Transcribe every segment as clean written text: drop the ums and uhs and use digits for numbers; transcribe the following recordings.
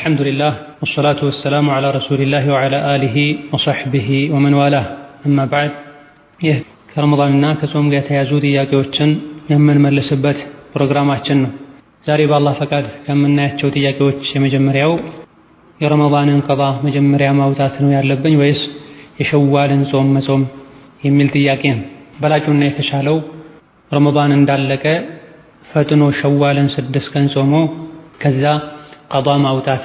الحمد لله والصلاة والسلام على رسول الله وعلى آله وصحبه ومن والاه أما بعد كرمضاننا كصوم ጋር የተያዙ ጥያቄዎችን የምንመልስበት ፕሮግራማችን ነው። ዛሬ በአላህ ፈቃድ ከምናያቸው ጥያቄዎች የመጀመሪያው የረመዳንን ቀባ መጀመሪያ ማውጣት ነው ያለብኝ ወይስ የሸዋልን ጾም መጾም የሚል ጥያቄ ነው። በላጩና የተሻለው ረመዳን እንዳለቀ ፈጥኖ ሸዋልን 6 ቀን ጾሞ ከዛ ቀባ ማውጣት።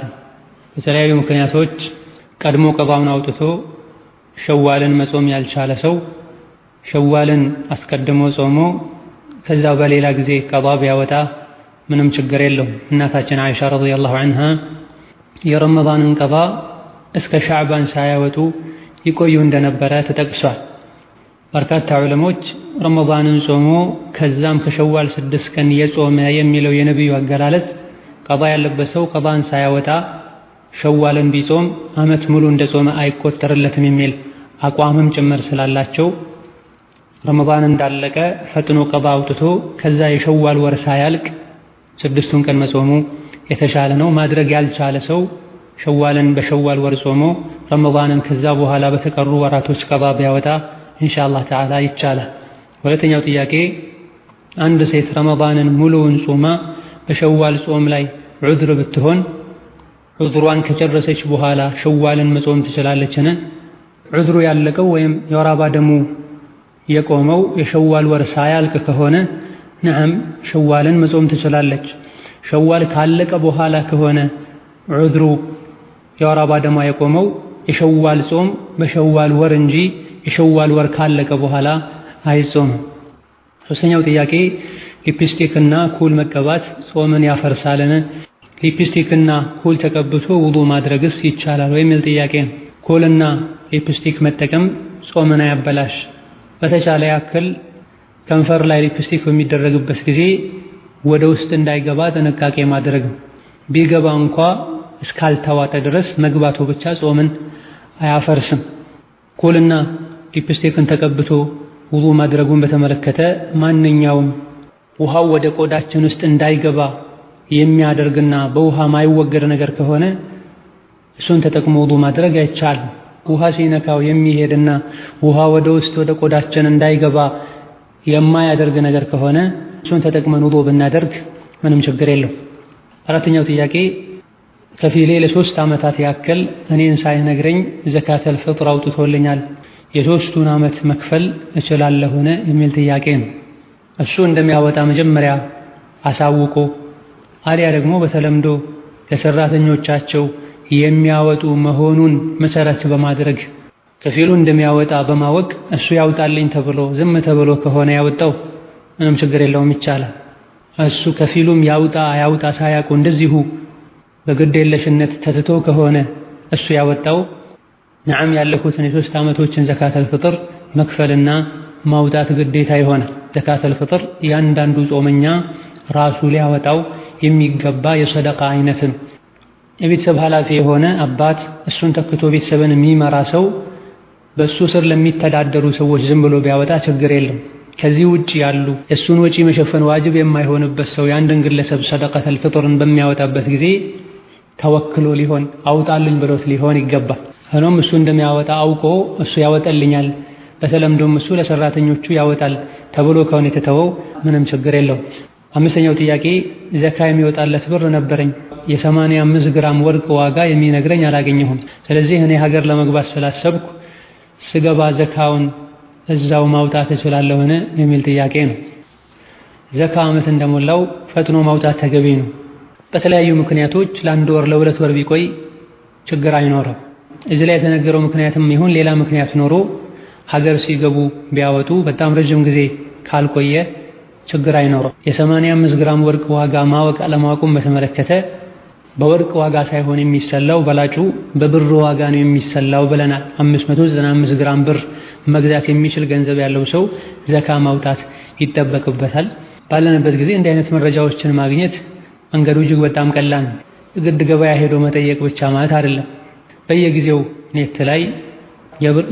በተለያዩ ምክንያቶች ቀድሞ ቀባውን አውጥቶ ሸዋልን መጾም ያልቻለ ሰው ሸዋልን አስቀድሞ ጾሞ ከዛ በሌላ ጊዜ ቀባ ቢያወጣ ምንም ችግር የለውም። እናታችን አይሻ ረዲየላሁ ዐንሃ የረመዳንን ቀባ እስከ ሻዕባን ሳያወጡ ይቆዩ እንደነበረ ተጠቅሷል። በርካታ ዑለሞች ረመዳንን ጾሞ ከዛም ከሸዋል 6 ቀን የጾመ የሚለው የነብዩ አገላለጽ ቀባ ያለበት ሰው ቀባን ሳያወጣ ሸዋልን ቢጾም ዓመት ሙሉ እንደጾመ አይቆጠርለትም የሚል አቋምም ጭምር ስላላቸው ረመዳን እንዳለቀ ፈጥኖ ቀባ አውጥቶ ከዛ የሸዋል ወር ሳያልቅ 6ቱን ቀን መጾሙ የተሻለ ነው። ማድረግ ያልቻለ ሰው ሸዋልን በሸዋል ወር ጾሞ ረመዳንን ከዛ በኋላ በተቀሩ ወራቶች ቀባ ቢያወጣ ኢንሻአላህ ተዓላ ይቻላል። ሁለተኛው ጥያቄ አንድ ሴት ረመዳንን ሙሉውን ጾማ በሸዋል ጾም ላይ ዑድር ብትሆን ዑድሯን ከጨረሰች በኋላ ሸዋልን መጾም ትችላለችን? ዑድሩ ያለቀው ወይም የወር አበባ ደሙ የቆመው የሸዋል ወር ሳያልቅ ከሆነ ነዓም ሸዋልን መጾም ትችላለች። ሸዋል ካለቀ በኋላ ከሆነ ዑድሩ የወር አበባ ደሙ የቆመው የሸዋል ጾም በሸዋል ወር እንጂ የሸዋል ወር ካለቀ በኋላ አይጾም። ሶስተኛው ጥያቄ ሊፕስቲክና ኩል መቀባት ጾምን ያፈርሳልን? ሊፕስቲክና ኩል ተቀብቶ ውዱእ ማድረግስ ይቻላል ወይ የሚል ጥያቄ ነው። ኩልና ሊፕስቲክ መጠቀም ጾምን አያበላሽ። በተቻለ ያክል ከንፈር ላይ ሊፕስቲክ በሚደረግበት ጊዜ ወደ ውስጥ እንዳይገባ ጥንቃቄ ማድረግ፣ ቢገባ እንኳ እስካልተዋጠ ድረስ መግባቱ ብቻ ጾምን አያፈርስም። ኩልና ሊፕስቲክን ተቀብቶ ውዱእ ማድረጉን በተመለከተ ማንኛውም ውሃው ወደ ቆዳችን ውስጥ እንዳይገባ የሚያደርግና በውሃ ማይወገድ ነገር ከሆነ እሱን ተጠቅሞ ውዱእ ማድረግ አይቻልም። ውሃ ሲነካው የሚሄድና ውሃ ወደ ውስጥ ወደ ቆዳችን እንዳይገባ የማያደርግ ነገር ከሆነ እሱን ተጠቅመን ውዱእ ብናደርግ ምንም ችግር የለው። አራተኛው ጥያቄ ከፊሌ ለ3 ዓመታት ያክል እኔን ሳይነግረኝ ዘካተል ፍጥር አውጥቶልኛል፣ የ3ቱን ዓመት መክፈል እችላለሁን የሚል ጥያቄ ነው። እሱ እንደሚያወጣ መጀመሪያ አሳውቆ አሊያ ደግሞ በተለምዶ ለሰራተኞቻቸው የሚያወጡ መሆኑን መሰረት በማድረግ ከፊሉ እንደሚያወጣ በማወቅ እሱ ያውጣልኝ ተብሎ ዝም ተብሎ ከሆነ ያወጣው ምንም ችግር የለውም፣ ይቻላል። እሱ ከፊሉም ያውጣ አያውጣ ሳያውቁ እንደዚሁ በግዴለሽነት ተትቶ ከሆነ እሱ ያወጣው ነዓም ያለፉትን የ3 ዓመቶችን ዘካተል ፍጥር መክፈልና ማውጣት ግዴታ ይሆናል። ዘካተል ፍጥር ያንዳንዱ ጾመኛ ራሱ ሊያወጣው የሚገባ የሰደቃ አይነት ነው። የቤተሰብ ኃላፊ የሆነ አባት እሱን ተክቶ ቤተሰብን የሚመራ ሰው በእሱ ስር ለሚተዳደሩ ሰዎች ዝም ብሎ ቢያወጣ ችግር የለም። ከዚህ ውጭ ያሉ እሱን ወጪ መሸፈን ዋጅብ የማይሆንበት ሰው የአንድን ግለሰብ ሰደቃተል ፍጥርን በሚያወጣበት ጊዜ ተወክሎ ሊሆን አውጣልኝ ብሎት ሊሆን ይገባል። ሆኖም እሱ እንደሚያወጣ አውቆ እሱ ያወጣልኛል በተለምዶም እሱ ለሰራተኞቹ ያወጣል ተብሎ ከሆነ የተተወው ምንም ችግር የለው። አምስተኛው ጥያቄ ዘካ የሚወጣለት ብር ነበረኝ፣ የ85 ግራም ወርቅ ዋጋ የሚነግረኝ አላገኘሁም። ስለዚህ እኔ ሀገር ለመግባት ስላሰብኩ ስገባ ዘካውን እዛው ማውጣት እችላለሁን የሚል ጥያቄ ነው። ዘካ ዓመት እንደሞላው ፈጥኖ ማውጣት ተገቢ ነው። በተለያዩ ምክንያቶች ለ1 ወር ለ2 ወር ቢቆይ ችግር አይኖርም። እዚህ ላይ የተነገረው ምክንያትም ይሁን ሌላ ምክንያት ኖሮ ሀገር ሲገቡ ቢያወጡ በጣም ረጅም ጊዜ ካልቆየ ችግር አይኖርም። የ85 ግራም ወርቅ ዋጋ ማወቅ አለማወቁን በተመለከተ በወርቅ ዋጋ ሳይሆን የሚሰላው በላጩ በብር ዋጋ ነው የሚሰላው ብለናል። 595 ግራም ብር መግዛት የሚችል ገንዘብ ያለው ሰው ዘካ ማውጣት ይጠበቅበታል። ባለንበት ጊዜ እንዲህ አይነት መረጃዎችን ማግኘት መንገዱ እጅግ በጣም ቀላል ነው። ግድ ገበያ ሄዶ መጠየቅ ብቻ ማለት አይደለም። በየጊዜው ኔት ላይ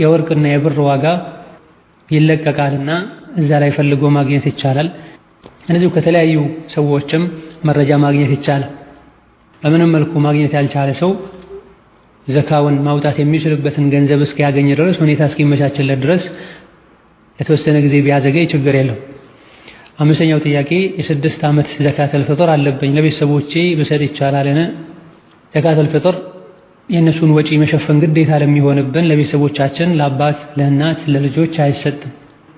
የወርቅና የብር ዋጋ ይለቀቃልና እዛ ላይ ፈልጎ ማግኘት ይቻላል። እነዚሁ ከተለያዩ ሰዎችም መረጃ ማግኘት ይቻላል። በምንም መልኩ ማግኘት ያልቻለ ሰው ዘካውን ማውጣት የሚችልበትን ገንዘብ እስኪያገኝ ድረስ ሁኔታ እስኪመቻችለት ድረስ የተወሰነ ጊዜ ቢያዘገይ ችግር የለው። አምስተኛው ጥያቄ የ6 ዓመት ዘካተል ፍጥር አለብኝ ለቤተሰቦቼ ብሰጥ ይቻላልን? ዘካተል ፍጥር የእነሱን ወጪ መሸፈን ግዴታ ለሚሆንብን ለቤተሰቦቻችን፣ ለአባት፣ ለእናት፣ ለልጆች አይሰጥም።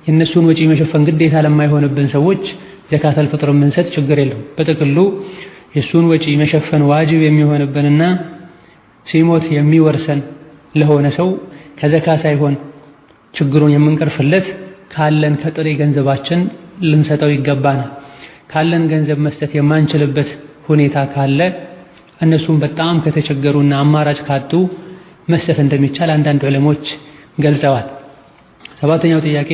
የእነሱን ወጪ መሸፈን ግዴታ ለማይሆንብን ሰዎች ዘካተል ፍጥር የምንሰጥ ችግር የለው። በጥቅሉ የእሱን ወጪ መሸፈን ዋጅብ የሚሆንብንና ሲሞት የሚወርሰን ለሆነ ሰው ከዘካ ሳይሆን ችግሩን የምንቀርፍለት ካለን ከጥሬ ገንዘባችን ልንሰጠው ይገባናል። ካለን ገንዘብ መስጠት የማንችልበት ሁኔታ ካለ እነሱም በጣም ከተቸገሩና አማራጭ ካጡ መስጠት እንደሚቻል አንዳንድ ዑለሞች ገልጸዋል። 7ኛው ጥያቄ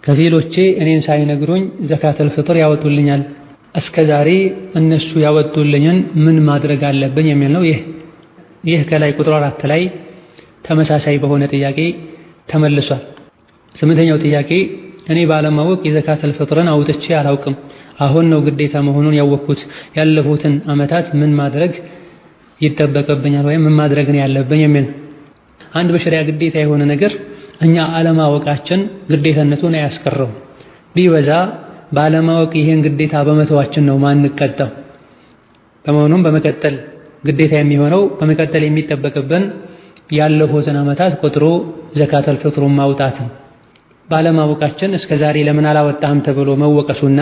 ከፊሎቼ እኔን ሳይነግሩኝ ዘካተል ፍጥር ያወጡልኛል። እስከዛሬ እነሱ ያወጡልኝን ምን ማድረግ አለብኝ የሚል ነው። ይህ ከላይ ቁጥር 4 ላይ ተመሳሳይ በሆነ ጥያቄ ተመልሷል። 8ኛው ጥያቄ እኔ ባለማወቅ የዘካተል ፍጥርን አውጥቼ አላውቅም። አሁን ነው ግዴታ መሆኑን ያወቅኩት። ያለፉትን ዓመታት ምን ማድረግ ይጠበቅብኛል ወይም ምን ማድረግ ነው ያለብኝ የሚል። አንድ በሸሪያ ግዴታ የሆነ ነገር እኛ አለማወቃችን ግዴታነቱን አያስቀረው። ቢበዛ ባለማወቅ ይሄን ግዴታ በመተዋችን ነው ማንቀጣው። በመሆኑም በመቀጠል ግዴታ የሚሆነው በመቀጠል የሚጠበቅብን ያለፉትን ዓመታት ቆጥሮ ዘካተል ፍጥሩን ማውጣት። ባለማወቃችን እስከዛሬ ለምን አላወጣህም ተብሎ መወቀሱና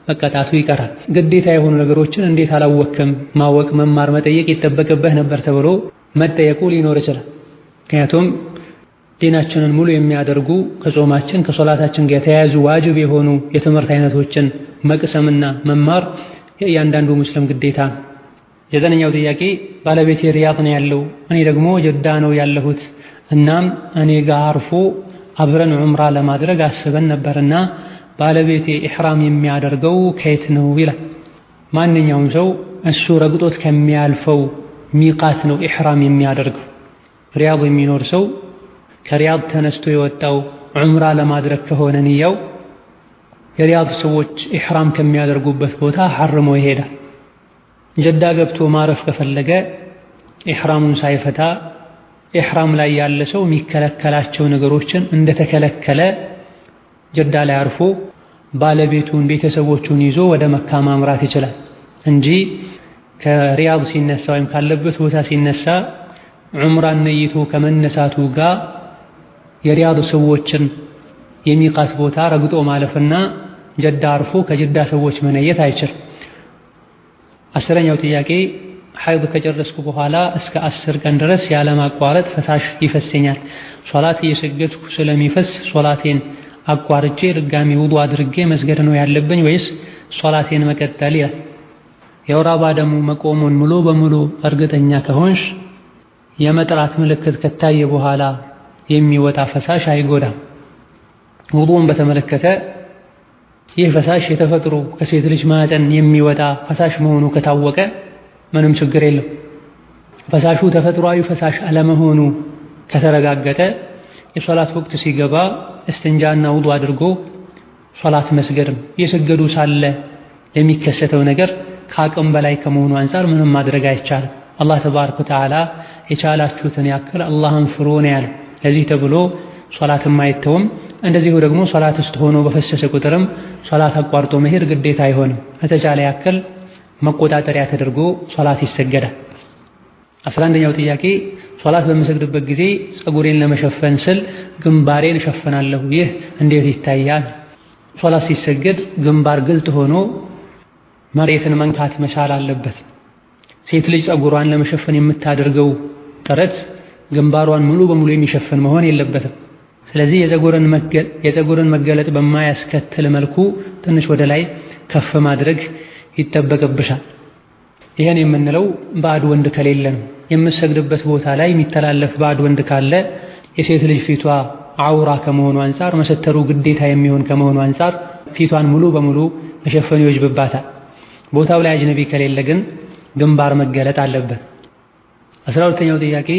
መቀጣቱ ይቀራል። ግዴታ የሆኑ ነገሮችን እንዴት አላወቅም? ማወቅ፣ መማር፣ መጠየቅ ይጠበቅብህ ነበር ተብሎ መጠየቁ ሊኖር ይችላል። ምክንያቱም ዲናችንን ሙሉ የሚያደርጉ ከጾማችን ከሶላታችን ጋር የተያያዙ ዋጅብ የሆኑ የትምህርት አይነቶችን መቅሰምና መማር የእያንዳንዱ ሙስሊም ግዴታ። 9ኛው ጥያቄ ባለቤቴ ሪያድ ነው ያለው፣ እኔ ደግሞ ጀዳ ነው ያለሁት። እናም እኔ ጋር አርፎ አብረን ዑምራ ለማድረግ አስበን ነበርና ባለቤቴ ኢሕራም የሚያደርገው ከየት ነው ይላል። ማንኛውም ሰው እሱ ረግጦት ከሚያልፈው ሚቃት ነው ኢሕራም የሚያደርገው። ሪያድ የሚኖር ሰው ከሪያድ ተነስቶ የወጣው ዑምራ ለማድረግ ከሆነ ንያው የሪያድ ሰዎች ኢሕራም ከሚያደርጉበት ቦታ ሐርሞ ይሄዳል። ጀዳ ገብቶ ማረፍ ከፈለገ ኢሕራሙን ሳይፈታ ኢሕራም ላይ ያለ ሰው የሚከለከላቸው ነገሮችን እንደተከለከለ ጀዳ ላይ አርፎ ባለቤቱን ቤተሰቦቹን ይዞ ወደ መካ ማምራት ይችላል እንጂ ከሪያድ ሲነሳ ወይም ካለበት ቦታ ሲነሳ ዑምራን ነይቶ ከመነሳቱ ጋር የሪያድ ሰዎችን የሚቃት ቦታ ረግጦ ማለፍና ጀዳ አርፎ ከጀዳ ሰዎች መነየት አይችልም። 10ኛው ጥያቄ ሐይድ ከጨረስኩ በኋላ እስከ 10 ቀን ድረስ ያለማቋረጥ ፈሳሽ ይፈሰኛል። ሶላት እየሰገድኩ ስለሚፈስ ሶላቴን አቋርጬ ድጋሚ ውዱ አድርጌ መስገድ ነው ያለብኝ ወይስ ሶላቴን መቀጠል ይላል። የወር አበባ ደሙ መቆሙን ሙሉ በሙሉ እርግጠኛ ከሆንሽ የመጥራት ምልክት ከታየ በኋላ የሚወጣ ፈሳሽ አይጎዳም። ውዱን በተመለከተ ይህ ፈሳሽ የተፈጥሮ ከሴት ልጅ ማህፀን የሚወጣ ፈሳሽ መሆኑ ከታወቀ ምንም ችግር የለው። ፈሳሹ ተፈጥሯዊ ፈሳሽ አለመሆኑ ከተረጋገጠ የሶላት ወቅት ሲገባ እስትንጃና ውዱ አድርጎ ሶላት መስገድም የሰገዱ ሳለ ለሚከሰተው ነገር ከአቅም በላይ ከመሆኑ አንፃር ምንም ማድረግ አይቻልም። አላህ ተባረከ ወተዓላ የቻላችሁትን ያክል አላህን ፍሩ ነው ያለው። ለዚህ ተብሎ ሶላትም አይተውም። እንደዚሁ ደግሞ ሶላት ውስጥ ሆኖ በፈሰሰ ቁጥርም ሶላት አቋርጦ መሄድ ግዴታ አይሆንም። ከተቻለ ያክል መቆጣጠሪያ ተደርጎ ሶላት ይሰገዳል። 11ኛው ጥያቄ ሶላት በምሰግድበት ጊዜ ፀጉሬን ለመሸፈን ስል ግንባሬን እሸፍናለሁ፣ ይህ እንዴት ይታያል? ሶላት ሲሰገድ ግንባር ግልጥ ሆኖ መሬትን መንካት መቻል አለበት። ሴት ልጅ ፀጉሯን ለመሸፈን የምታደርገው ጥረት ግንባሯን ሙሉ በሙሉ የሚሸፍን መሆን የለበትም። ስለዚህ የፀጉርን መገለጥ በማያስከትል መልኩ ትንሽ ወደ ላይ ከፍ ማድረግ ይጠበቅብሻል። ይሄን የምንለው ባዕድ ወንድ ከሌለ ነው። የምትሰግድበት ቦታ ላይ የሚተላለፍ ባዕድ ወንድ ካለ የሴት ልጅ ፊቷ አውራ ከመሆኑ አንፃር መሰተሩ ግዴታ የሚሆን ከመሆኑ አንፃር ፊቷን ሙሉ በሙሉ መሸፈኑ ይወጅብባታል። ቦታው ላይ አጅነቢ ከሌለ ግን ግንባር መገለጥ አለበት። 12ኛው ጥያቄ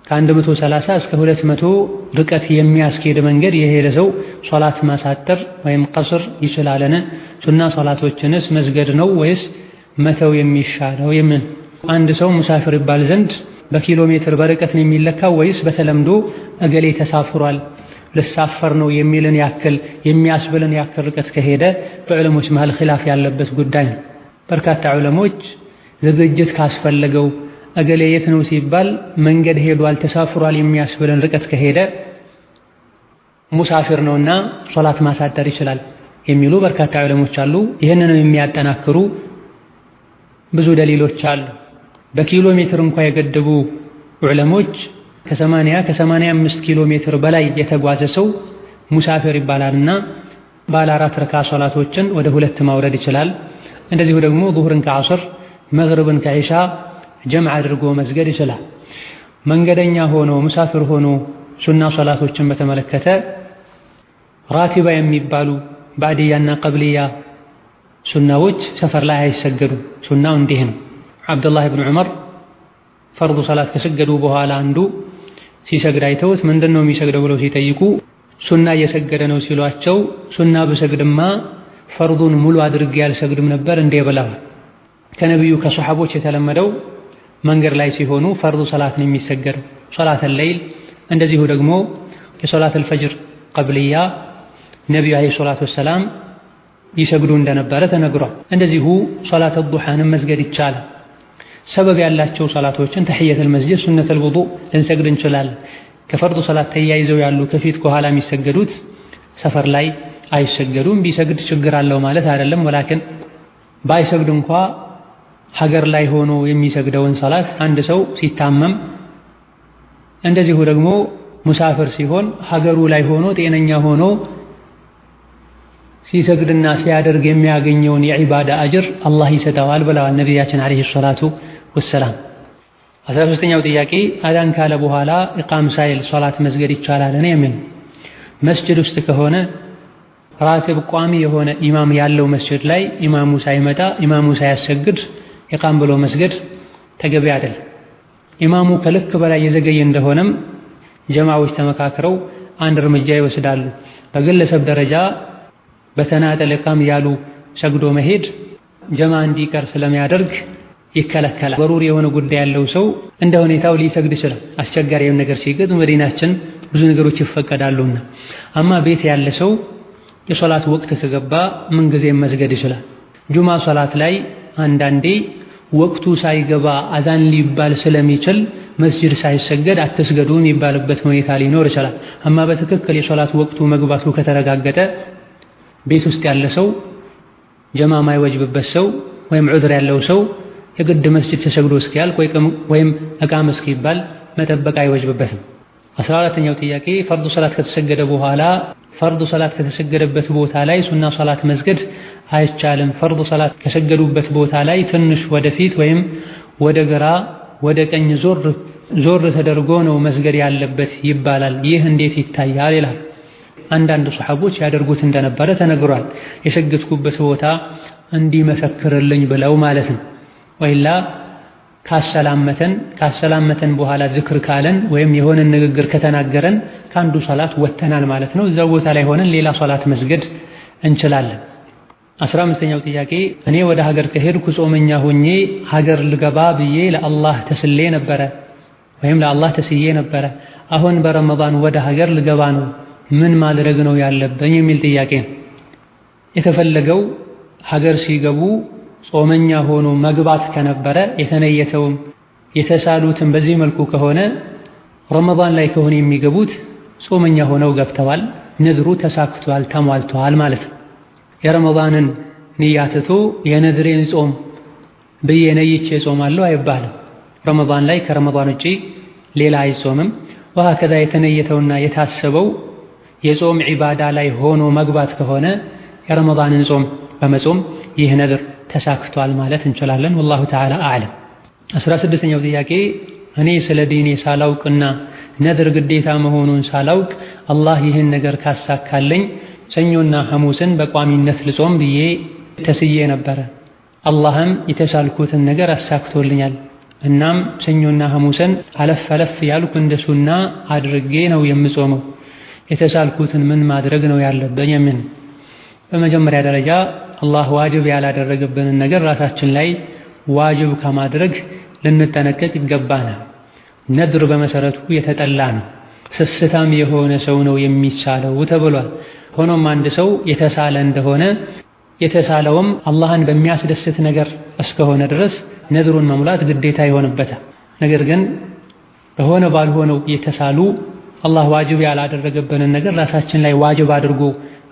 ከ130 እስከ 200 ርቀት የሚያስኬድ መንገድ የሄደ ሰው ሶላት ማሳጠር ወይም ቀስር ይችላልን? ሱና ሶላቶችንስ መስገድ ነው ወይስ መተው የሚሻለው? የምን አንድ ሰው ሙሳፊር ይባል ዘንድ በኪሎ ሜትር በርቀት ነው የሚለካው ወይስ በተለምዶ እገሌ ተሳፍሯል ልሳፈር ነው የሚልን ያክል የሚያስብልን ያክል ርቀት ከሄደ በዕለሞች መሃል ኺላፍ ያለበት ጉዳይ ነው። በርካታ ዕለሞች ዝግጅት ካስፈለገው እገሌ የት ነው ሲባል መንገድ ሄዷል ተሳፍሯል የሚያስብልን ርቀት ከሄደ ሙሳፊር ነውና ሶላት ማሳደር ይችላል የሚሉ በርካታ ዕለሞች አሉ። ይህንንም የሚያጠናክሩ ብዙ ደሊሎች አሉ። በኪሎ ሜትር እንኳን የገደቡ ዕለሞች ከ85 ኪሎ ሜትር በላይ የተጓዘ ሰው ሙሳፊር ይባላልና ባለ 4 ረካ ሶላቶችን ወደ 2 ማውረድ ይችላል። እንደዚሁ ደግሞ ዙህርን ከዐስር መግሪብን ከዒሻ ጀምዕ አድርጎ መስገድ ይችላል። መንገደኛ ሆኖ ሙሳፊር ሆኖ ሱና ሶላቶችን በተመለከተ ራቲባ የሚባሉ ባዕድያና ቀብልያ ሱናዎች ሰፈር ላይ አይሰገዱም። ሱናው እንዲህ ነው። አብዱላህ ብን ዑመር ፈርዱ ሰላት ከሰገዱ በኋላ አንዱ ሲሰግድ አይተውት ምንድነው የሚሰግደው ብለው ሲጠይቁ ሱና እየሰገደ ነው ሲሏቸው ሱና ብሰግድማ ፈርዱን ሙሉ አድርጌ ያልሰግድም ነበር እንዴ ብለዋል። ከነቢዩ ከሰሐቦች የተለመደው መንገድ ላይ ሲሆኑ ፈርዱ ሰላት ነው የሚሰገደው። ሶላተል ለይል እንደዚሁ ደግሞ የሶላተል ፈጅር ቀብልያ ነቢዩ አለይሂ ሰላቱ ወሰላም ይሰግዱ እንደነበረ ተነግሯል። እንደዚሁ ሶላተ ዱሃንም መስገድ ይቻላል። ሰበብ ያላቸው ሶላቶችን ተህየተል መስጂድ ሱነተል ውዱእ ልንሰግድ እንችላለን። ከፈርዱ ሶላት ተያይዘው ያሉ ከፊት ከኋላ የሚሰገዱት ሰፈር ላይ አይሰገዱም። ቢሰግድ ችግር አለው ማለት አይደለም። ወላኪን ባይሰግድ እንኳ ሀገር ላይ ሆኖ የሚሰግደውን ሶላት አንድ ሰው ሲታመም እንደዚሁ ደግሞ ሙሳፊር ሲሆን ሀገሩ ላይ ሆኖ ጤነኛ ሆኖ ሲሰግድና ሲያደርግ የሚያገኘውን የዒባዳ አጅር አላህ ይሰጠዋል ብለዋል ነቢያችን ዓለይሂ ሰላቱ ወሰላም። 13ኛው ጥያቄ አዳን ካለ በኋላ ኢቃም ሳይል ሶላት መስገድ ይቻላል? የሚል መስጂድ ውስጥ ከሆነ ራቲብ ቋሚ የሆነ ኢማም ያለው መስጂድ ላይ ኢማሙ ሳይመጣ ኢማሙ ሳያሰግድ ኢቃም ብሎ መስገድ ተገቢ አይደል። ኢማሙ ከልክ በላይ የዘገየ እንደሆነም ጀማዓዎች ተመካክረው አንድ እርምጃ ይወስዳሉ። በግለሰብ ደረጃ በተናጠል ኢቃም ያሉ ሰግዶ መሄድ ጀማ እንዲቀር ስለሚያደርግ ይከለከላል። በሩር የሆነ ጉዳይ ያለው ሰው እንደ ሁኔታው ሊሰግድ ይችላል። አስቸጋሪ ነገር ሲገጥም መዲናችን ብዙ ነገሮች ይፈቀዳሉና። አማ ቤት ያለ ሰው የሶላት ወቅት ከገባ ምን ጊዜም መስገድ ይችላል። ጁማ ሶላት ላይ አንዳንዴ ወቅቱ ሳይገባ አዛን ሊባል ስለሚችል መስጂድ ሳይሰገድ አትስገዱ የሚባልበት ሁኔታ ሊኖር ይችላል። አማ በትክክል የሶላት ወቅቱ መግባቱ ከተረጋገጠ ቤት ውስጥ ያለ ሰው ጀማ ማይወጅብበት ሰው ወይም ዑድር ያለው ሰው የግድ መስጂድ ተሰግዶ እስኪያልቅ ወይም እቃም እስኪባል መጠበቅ አይወጅብበትም። 14ኛው ጥያቄ ፈርዱ ሰላት ከተሰገደ በኋላ ፈርዱ ሰላት ከተሰገደበት ቦታ ላይ ሱና ሰላት መስገድ አይቻልም። ፈርዱ ሰላት ከሰገዱበት ቦታ ላይ ትንሽ ወደፊት ወይም ወደ ግራ ወደ ቀኝ ዞር ተደርጎ ነው መስገድ ያለበት ይባላል። ይህ እንዴት ይታያል ይላል። አንዳንድ ሱሐቦች ያደርጉት እንደነበረ ተነግሯል። የሰገድኩበት ቦታ እንዲመሰክርልኝ ብለው ማለት ነው። ወይላ ካሰላመተን በኋላ ዝክር ካለን ወይም የሆነ ንግግር ከተናገረን ከአንዱ ሶላት ወተናል ማለት ነው። እዛው ቦታ ላይ ሆነን ሌላ ሶላት መስገድ እንችላለን። 15ኛው ጥያቄ እኔ ወደ ሀገር ከሄድኩ ጾመኛ ሆኜ ሀገር ልገባ ብዬ ለአላህ ተስሌ ነበረ ወይም ለአላህ ተስዬ ነበረ። አሁን በረመዳን ወደ ሀገር ልገባ ነው፣ ምን ማድረግ ነው ያለብኝ የሚል ጥያቄ ነው። የተፈለገው ሀገር ሲገቡ ጾመኛ ሆኖ መግባት ከነበረ የተነየተውም የተሳሉትም በዚህ መልኩ ከሆነ ረመዳን ላይ ከሆነ የሚገቡት ጾመኛ ሆነው ገብተዋል፣ ነድሩ ተሳክቷል፣ ተሟልቷል ማለት ነው። የረመዳንን ንያ ትቶ የነድሬን ጾም ብዬ ነይቼ ጾማለሁ አይባልም። ረመዳን ላይ ከረመዳን ውጪ ሌላ አይጾምም። ወሀከዛ የተነየተውና የታሰበው የጾም ዒባዳ ላይ ሆኖ መግባት ከሆነ የረመዳንን ጾም በመጾም ይህ ነድር ተሳክቷል ማለት እንችላለን። ወላሁ ተዓላ አዕለም። 16ኛው ጥያቄ እኔ ስለ ዲኔ ሳላውቅና ነድር ግዴታ መሆኑን ሳላውቅ አላህ ይህን ነገር ካሳካለኝ ሰኞና ሐሙስን በቋሚነት ልጾም ብዬ ተስዬ ነበረ። አላህም የተሳልኩትን ነገር አሳክቶልኛል። እናም ሰኞና ሐሙስን አለፍ ያልኩ እንደ ሱና አድርጌ ነው የምጾመው። የተሳልኩትን ምን ማድረግ ነው ያለብኝ? በመጀመሪያ ደረጃ አላህ ዋጅብ ያላደረገብንን ነገር ራሳችን ላይ ዋጅብ ከማድረግ ልንጠነቀቅ ይገባናል። ነድር በመሰረቱ የተጠላ ነው። ስስታም የሆነ ሰው ነው የሚሳለው ተብሏል። ሆኖም አንድ ሰው የተሳለ እንደሆነ የተሳለውም አላህን በሚያስደስት ነገር እስከሆነ ድረስ ነድሩን መሙላት ግዴታ ይሆንበታል። ነገር ግን በሆነ ባልሆነው የተሳሉ አላህ ዋጅብ ያላደረገብንን ነገር ራሳችን ላይ ዋጅብ አድርጎ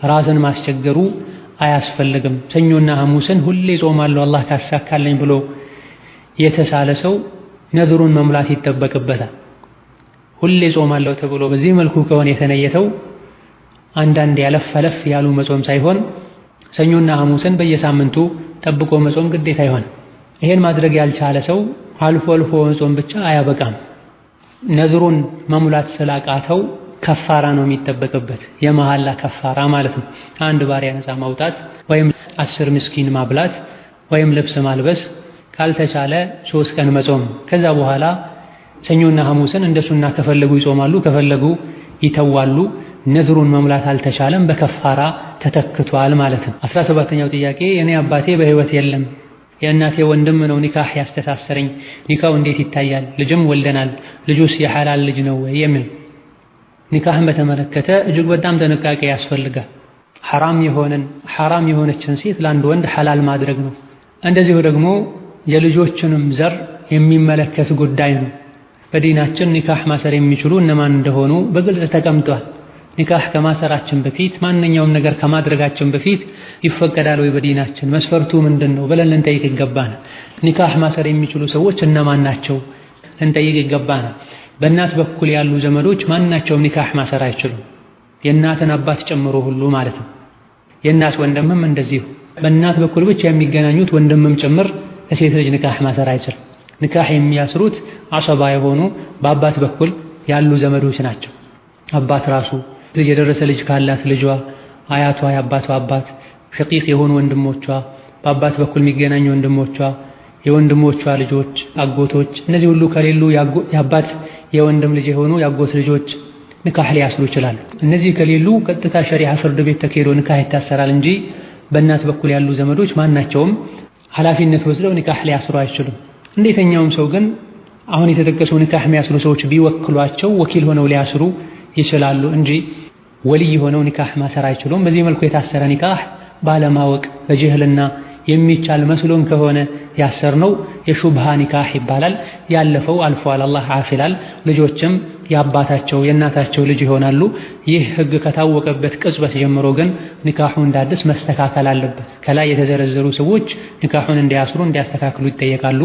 ራስን ማስቸገሩ አያስፈልግም። ሰኞና ሐሙስን ሁሌ ጾማለሁ አላህ ካሳካልኝ ብሎ የተሳለ ሰው ነድሩን መሙላት ይጠበቅበታል። ሁሌ ጾማለሁ ተብሎ በዚህ መልኩ ከሆነ የተነየተው አንዳንድ ያለፍ ያሉ መጾም ሳይሆን ሰኞና ሐሙስን በየሳምንቱ ጠብቆ መጾም ግዴታ ይሆን። ይሄን ማድረግ ያልቻለ ሰው አልፎ አልፎ መጾም ብቻ አያበቃም። ነድሩን መሙላት ስላቃተው ከፋራ ነው የሚጠበቅበት፣ የመሐላ ከፋራ ማለት ነው። አንድ ባሪያ ነፃ ማውጣት ወይም 10 ምስኪን ማብላት ወይም ልብስ ማልበስ፣ ካልተቻለ 3 ቀን መጾም። ከዛ በኋላ ሰኞና ሐሙስን እንደ ሱና ከፈለጉ ይጾማሉ፣ ከፈለጉ ይተዋሉ። ነድሩን መሙላት አልተቻለም፣ በከፋራ ተተክቷል ማለት ነው። 17ኛው ጥያቄ እኔ አባቴ በህይወት የለም፣ የእናቴ ወንድም ነው ኒካህ ያስተሳሰረኝ፣ ኒካው እንዴት ይታያል? ልጅም ወልደናል፣ ልጁስ የሐላል ልጅ ነው ወይ የሚል። ኒካህን በተመለከተ እጅግ በጣም ጥንቃቄ ያስፈልጋል። ሐራም የሆነችን ሴት ለአንድ ወንድ ሐላል ማድረግ ነው። እንደዚሁ ደግሞ የልጆችንም ዘር የሚመለከት ጉዳይ ነው። በዲናችን ኒካህ ማሰር የሚችሉ እነማን እንደሆኑ በግልጽ ተቀምጧል። ኒካህ ከማሰራችን በፊት ማንኛውም ነገር ከማድረጋችን በፊት ይፈቀዳል ወይ በዲናችን መስፈርቱ ምንድነው ብለን ልንጠይቅ ይገባናል። ኒካህ ማሰር የሚችሉ ሰዎች እነማን ናቸው ልንጠይቅ ይገባናል። በእናት በኩል ያሉ ዘመዶች ማናቸውም ኒካህ ማሰር አይችሉም፣ የእናትን አባት ጨምሮ ሁሉ ማለት ነው። የእናት ወንድምም እንደዚሁ በእናት በኩል ብቻ የሚገናኙት ወንድምም ጭምር ከሴት ልጅ ኒካህ ማሰር አይችልም። ኒካህ የሚያስሩት አሰባ የሆኑ በአባት በኩል ያሉ ዘመዶች ናቸው። አባት ራሱ ልጅ የደረሰ ልጅ ካላት ልጇ፣ አያቷ፣ የአባቷ አባት፣ ሸቂቅ የሆኑ ወንድሞቿ፣ በአባት በኩል የሚገናኙ ወንድሞቿ፣ የወንድሞቿ ልጆች፣ አጎቶች፣ እነዚህ ሁሉ ከሌሉ የአባት የወንድም ልጅ የሆኑ የአጎት ልጆች ኒካህ ሊያስሩ ይችላሉ። እነዚህ ከሌሉ ቀጥታ ሸሪዓ ፍርድ ቤት ተካሂዶ ኒካህ ይታሰራል እንጂ በእናት በኩል ያሉ ዘመዶች ማናቸውም ኃላፊነት ወስደው ኒካህ ሊያስሩ አይችሉም። እንዴተኛውም ሰው ግን አሁን የተጠቀሱ ኒካህ የሚያስሩ ሰዎች ቢወክሏቸው ወኪል ሆነው ሊያስሩ ይችላሉ እንጂ ወልይ ሆነው ኒካህ ማሰር አይችሉም። በዚህ መልኩ የታሰረ ኒካህ ባለማወቅ በጅህልና የሚቻል መስሎን ከሆነ ያሰርነው የሹብሃ ኒካህ ይባላል። ያለፈው አልፏል፣ አላህ አፊላል። ልጆችም የአባታቸው የእናታቸው ልጅ ይሆናሉ። ይህ ህግ ከታወቀበት ቅጽበት ጀምሮ ግን ኒካሁ እንዳዲስ መስተካከል አለበት። ከላይ የተዘረዘሩ ሰዎች ኒካሁን እንዲያስሩ እንዲያስተካክሉ ይጠየቃሉ።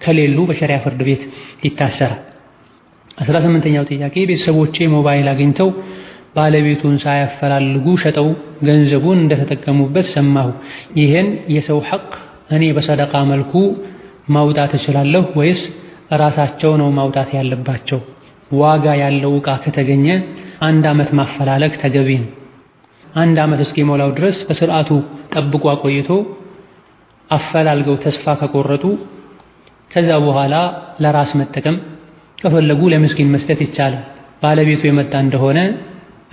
ከሌሉ በሸሪዓ ፍርድ ቤት ይታሰራል። 18ኛው ጥያቄ ቤተሰቦቼ ሞባይል አግኝተው ባለቤቱን ሳያፈላልጉ ሸጠው ገንዘቡን እንደተጠቀሙበት ሰማሁ። ይህን የሰው ሐቅ እኔ በሰደቃ መልኩ ማውጣት እችላለሁ ወይስ ራሳቸው ነው ማውጣት ያለባቸው? ዋጋ ያለው ዕቃ ከተገኘ 1 ዓመት ማፈላለግ ተገቢ ነው። 1 ዓመት እስኪሞላው ድረስ በስርዓቱ ጠብቆ አቆይቶ አፈላልገው ተስፋ ከቆረጡ ከዛ በኋላ ለራስ መጠቀም ከፈለጉ ለምስኪን መስጠት ይቻላል። ባለቤቱ የመጣ እንደሆነ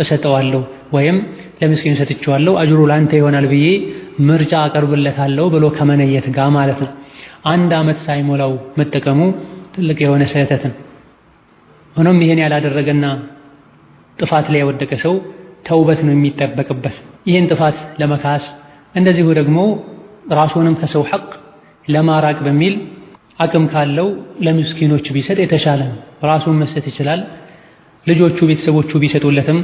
እሰጠዋለሁ ወይም ለምስኪን ሰጥቼዋለሁ አጅሩ ላንተ ይሆናል ብዬ ምርጫ አቀርብለታለሁ ብሎ ከመነየት ጋር ማለት ነው። 1 ዓመት ሳይሞላው መጠቀሙ ትልቅ የሆነ ስህተት ነው። ሆኖም ይሄን ያላደረገና ጥፋት ላይ የወደቀ ሰው ተውበት ነው የሚጠበቅበት። ይህን ጥፋት ለመካስ እንደዚሁ ደግሞ ራሱንም ከሰው ሐቅ ለማራቅ በሚል አቅም ካለው ለምስኪኖች ቢሰጥ የተሻለ ነው። ራሱን መስጠት ይችላል። ልጆቹ ቤተሰቦቹ ቢሰጡለትም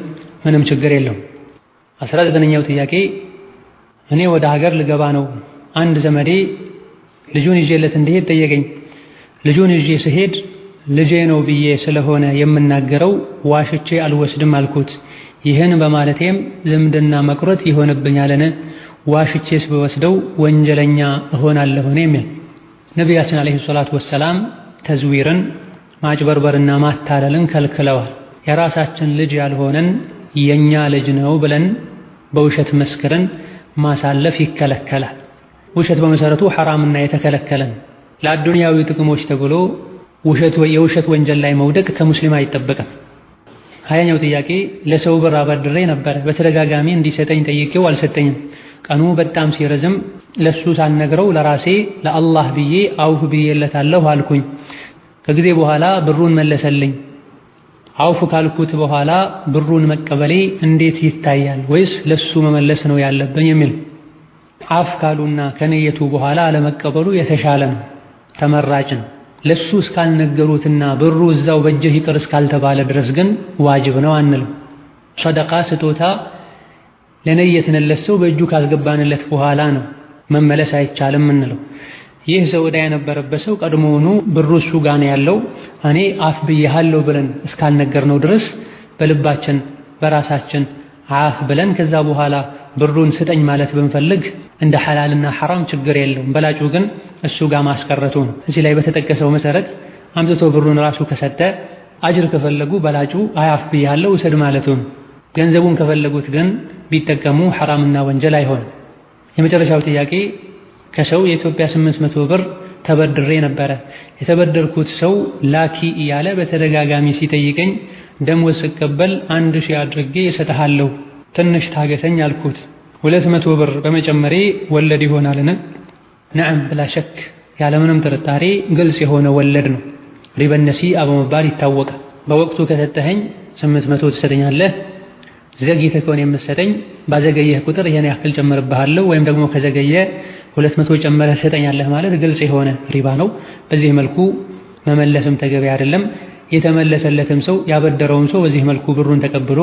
ምንም ችግር የለውም። 19ኛው ጥያቄ እኔ ወደ ሀገር ልገባ ነው። አንድ ዘመዴ ልጁን ይዤለት እንዲሄድ ጠየቀኝ። ልጁን ይዤ ስሄድ ልጄ ነው ብዬ ስለሆነ የምናገረው ዋሽቼ አልወስድም አልኩት። ይህን በማለቴም ዝምድና መቁረጥ ይሆንብኛልን? ዋሽቼስ ብወስደው ወንጀለኛ እሆናለሁን? የሚል ነቢያችን አለይሂ ሰላቱ ወሰላም ተዝዊርን ማጭበርበርና ማታለልን ከልክለዋል። የራሳችን ልጅ ያልሆነን የኛ ልጅ ነው ብለን በውሸት መስክረን ማሳለፍ ይከለከላል። ውሸት በመሰረቱ ሐራምና የተከለከለን ለአዱንያዊ ጥቅሞች ተብሎ የውሸት ወንጀል ላይ መውደቅ ከሙስሊም አይጠበቅም። 20ኛው ጥያቄ ለሰው ብር አበድሬ ነበር። በተደጋጋሚ እንዲሰጠኝ ጠይቄው አልሰጠኝም። ቀኑ በጣም ሲረዝም ለሱ ሳልነግረው ለራሴ ለአላህ ብዬ አውፍ ብዬለታለሁ አልኩኝ። ከጊዜ በኋላ ብሩን መለሰልኝ። አውፍ ካልኩት በኋላ ብሩን መቀበሌ እንዴት ይታያል? ወይስ ለሱ መመለስ ነው ያለብኝ? የሚል አፍ ካሉና ከነየቱ በኋላ አለመቀበሉ የተሻለ ነው፣ ተመራጭ ነው። ለሱ እስካልነገሩትና ብሩ እዛው በእጅህ ይቅር እስካልተባለ ድረስ ግን ዋጅብ ነው አንልም። ሰደቃ ስጦታ ለነየትንለት ሰው በእጁ ካስገባንለት በኋላ ነው መመለስ አይቻልም እንለው። ይህ ሰው ዕዳ የነበረበት ሰው ቀድሞውኑ ብሩ እሱ ጋር ነው ያለው እኔ አፍ ብዬሃለሁ ብለን እስካልነገርነው ድረስ በልባችን በራሳችን አፍ ብለን ከዛ በኋላ ብሩን ስጠኝ ማለት ብንፈልግ እንደ ሐላልና ሐራም ችግር የለውም። በላጩ ግን እሱ ጋር ማስቀረቱ ነው። እዚህ ላይ በተጠቀሰው መሰረት አምጥቶ ብሩን ራሱ ከሰጠ አጅር ከፈለጉ በላጩ አፍ ብዬሃለሁ ውሰድ ማለቱ ነው። ገንዘቡን ከፈለጉት ግን ቢጠቀሙ ሐራምና ወንጀል አይሆንም። የመጨረሻው ጥያቄ ከሰው የኢትዮጵያ 800 ብር ተበድሬ ነበረ። የተበደርኩት ሰው ላኪ እያለ በተደጋጋሚ ሲጠይቀኝ ደሞዝ ስቀበል 1000 አድርጌ እሰጥሃለሁ ትንሽ ታገሰኝ አልኩት። 200 ብር በመጨመሬ ወለድ ይሆናልን? ነዓም ብላ ሸክ ያለምንም ጥርጣሬ ግልጽ የሆነ ወለድ ነው። ሪባ ነሲአ በመባል ይታወቃል። በወቅቱ ከሰጠኸኝ 800 ትሰጠኛለህ፣ ዘግይተህ ከሆነ የምትሰጠኝ ባዘገየህ ቁጥር ይሄን ያክል ጨምርብሃለሁ፣ ወይም ደግሞ ከዘገየ 200 ጨምረህ ትሰጠኛለህ ማለት ግልጽ የሆነ ሪባ ነው። በዚህ መልኩ መመለስም ተገቢ አይደለም። የተመለሰለትም ሰው ያበደረውም ሰው በዚህ መልኩ ብሩን ተቀብሎ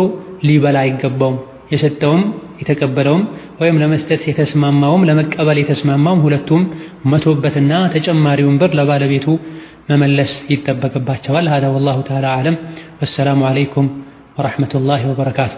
ሊበላ አይገባውም። የሰጠውም የተቀበለውም ወይም ለመስጠት የተስማማውም ለመቀበል የተስማማውም ሁለቱም መቶበትና ተጨማሪውን ብር ለባለቤቱ መመለስ ይጠበቅባቸዋል። هذا والله تعالى أعلم والسلام عليكم ورحمة الله وبركاته